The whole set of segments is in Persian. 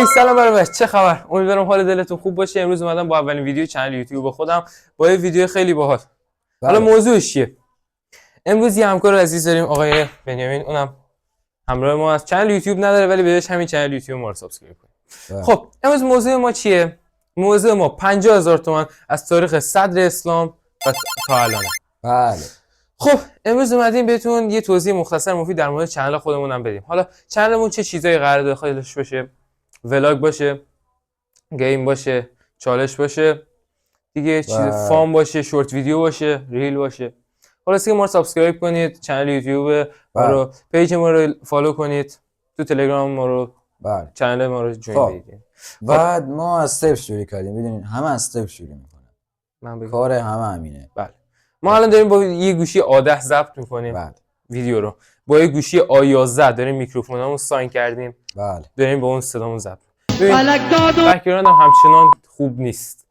سلام برای چه خبر؟ امیدوارم حال دلتون خوب باشه. امروز اومدم با اولین ویدیو کانال یوتیوب خودم با یه ویدیو خیلی باحال. حالا موضوعش چیه؟ امروز یه همکار عزیز داریم آقای بنیامین، اونم همراه ما از کانال یوتیوب نداره ولی بهش همین کانال یوتیوب ما رو سابسکرایب کنید. خب امروز موضوع ما چیه؟ موضوع ما 50000 تومان از تاریخ صدر اسلام تا الان. بله. خب امروز اومدیم بهتون یه توضیح مختصر مفید در مورد کانال خودمون هم بدیم. حالا کانالمون چه چیزایی قرار داخلش باشه؟ ولاگ باشه، گیم باشه، چالش باشه، دیگه چیز فام باشه، شورت ویدیو باشه، ریل باشه. خلاصه که ما رو سابسکرایب کنید، کانال یوتیوب ما رو، پیج ما رو فالو کنید، تو تلگرام ما رو، کانال ما رو جوین بدید. بعد ما از صفر شروع کردیم، میدونین همه از صفر شروع میکنن. کار همه همینه. بله. ما الان داریم با یه گوشی A10 ضبط میکنیم ویدیو رو. با یه گوشی A11 داریم میکروفونامون ساین کردیم. بله. داریم با اون صدامون ضبط. بک‌گراند هم همچنان خوب نیست.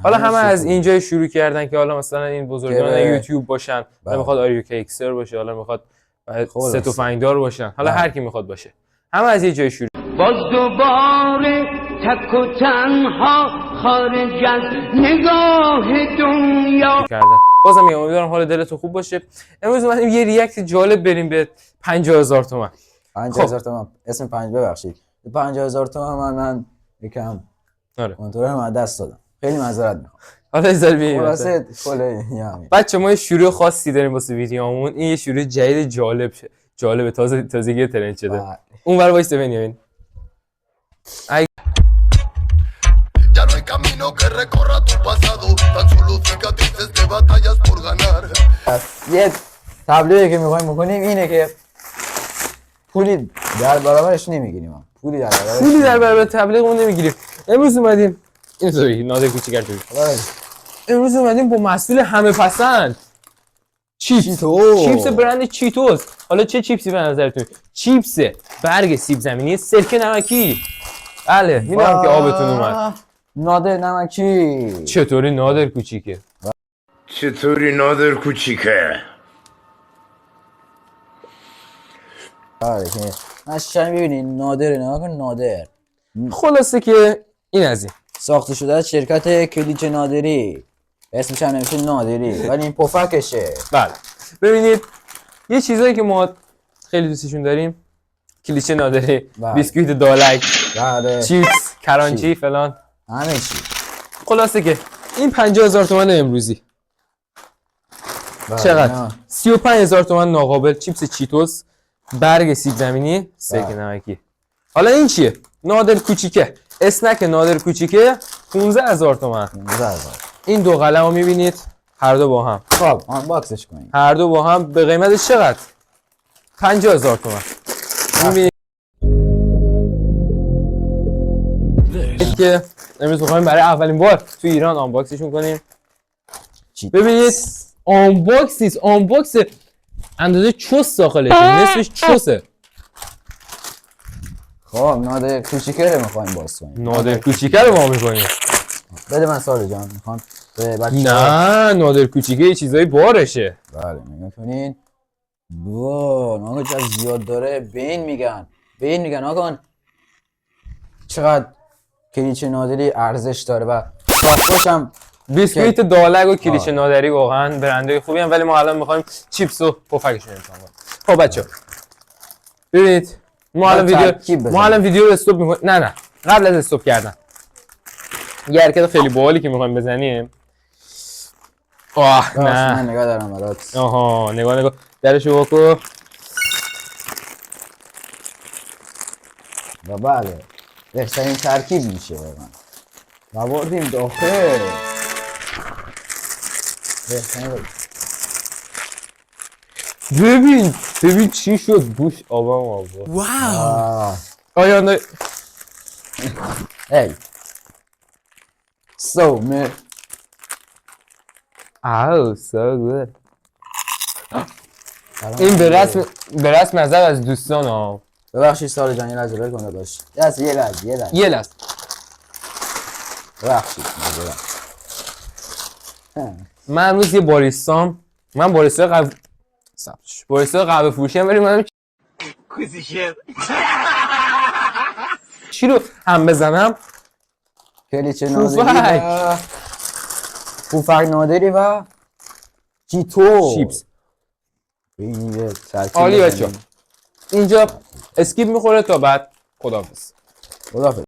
حالا همه از اینجا شروع کردن که حالا مثلا این بزرگان یوتیوب باشن، حالا میخواد آریو اکسر باشه، حالا میخواد سه تفنگدار باشن، حالا هر کی میخواد باشه. همه از یه جای شروع. باز دوباره تک و تنها خارج از نگاه دنیا کردن. بازم میگم امیدوارم حال دلتون خوب باشه. امروز اومدیم یه ریاکت جالب بریم به 50000 تومان. 50000 تومان. اسم 5 ببخشید. 50000 تومان من یکم کنترل ما دست دادم. خیلی معذرت میخوام. حالا اجازه بدید. خلاصه کله یعنی بچه ما یه شروع خاصی داریم واسه ویدیومون. این یه شروع جدید جالب تازگی ترند شده. اون ور وایس ببینید. یه تبلیغی که میخوایم بکنیم اینه که پولی در برابرش نمیگیریم. پولی در برابر تبلیغمون نمیگیریم. امروز اومدیم اینطوری نادر کوچیکر شدیم. امروز اومدیم با محصول همه پسند چیپس برند چیتوس. حالا چه چیپسی به نظرتون؟ چیپس برگ سیب زمینی سرکه نمکی. بله میدونم که آبتون اومد. نادر نمکی. چطوری نادر کوچیکه؟ آره که ماشین میبینین نادر نادر. خلاصه که این از این ساخته شده از شرکت کلیچه نادری. اسمش هم نمیشه نادری ولی این پفکشه. بله ببینید یه چیزایی که ما خیلی دوستشون داریم، کلیچه نادری، بیسکویت دالک، چیپس کرانچی فلان، همه چی. خلاصه که این 50000 تومان امروزی چقدر؟ 35000 تومان ناقابل چیپس چیتوس برگ سیب زمینی سرکه نمکی. حالا این چیه؟ نادر کوچیکه، اسنک نادر کوچیکه 15000 تومان. این دو قلم رو میبینید هر دو با هم. خب آنباکسش کنیم. هر دو با هم به قیمتش چقدر؟ 50000 تومان. میبینید که امروز میخوایم برای اولین بار تو ایران آنباکسشون کنیم. ببینید آنباکس نیست، آنباکس اندازه چوس داخلشه، نصفش چوسه. خب نادر کوچیکه رو میخوایم باز کنیم. نادر کوچیکه رو ما میکنیم. بده من سال جان میخوام به بچه‌ها. نه نادر کوچیکه یه چیزای بارشه. بله نگاه کنین. آقا چقدر زیاد داره. به این میگن آقا چقدر کلیچه نادری ارزش داره و ساختش هم بیسکویت دالک و کلیچه نادری واقعا برندهای خوبی هم، ولی ما الان میخوایم چیپس و پفکشون امتحان کنیم. خب بچه‌ها ببینید ما الان ویدیو رو استاپ میکنیم. نه قبل از استاپ کردن یه حرکت خیلی باحالی که میخوایم بزنیم. نه من نگاه دارم برات. آها نگاه درشو بکو. و بله بهترین ترکیب میشه من و بردیم داخل. ببین چی شد گوش آبا. واو آیا Hey. So man. So good. این به رسم نظر از دوستان ها. ببخشید سال جان یه لحظه بکن داداش. یه لحظه. ببخشید. من امروز یه باریستام، من باریستا قهوه فروشی هم بریم. چی رو هم بزنم؟ کلیچه نادری پوفک. و پوفک نادری و چیتو چیپس. این یه ترکیب عالی بزنیم. بچه‌ها. اینجا اسکیپ میخوره تا بعد خداحافظ. خداحافظ.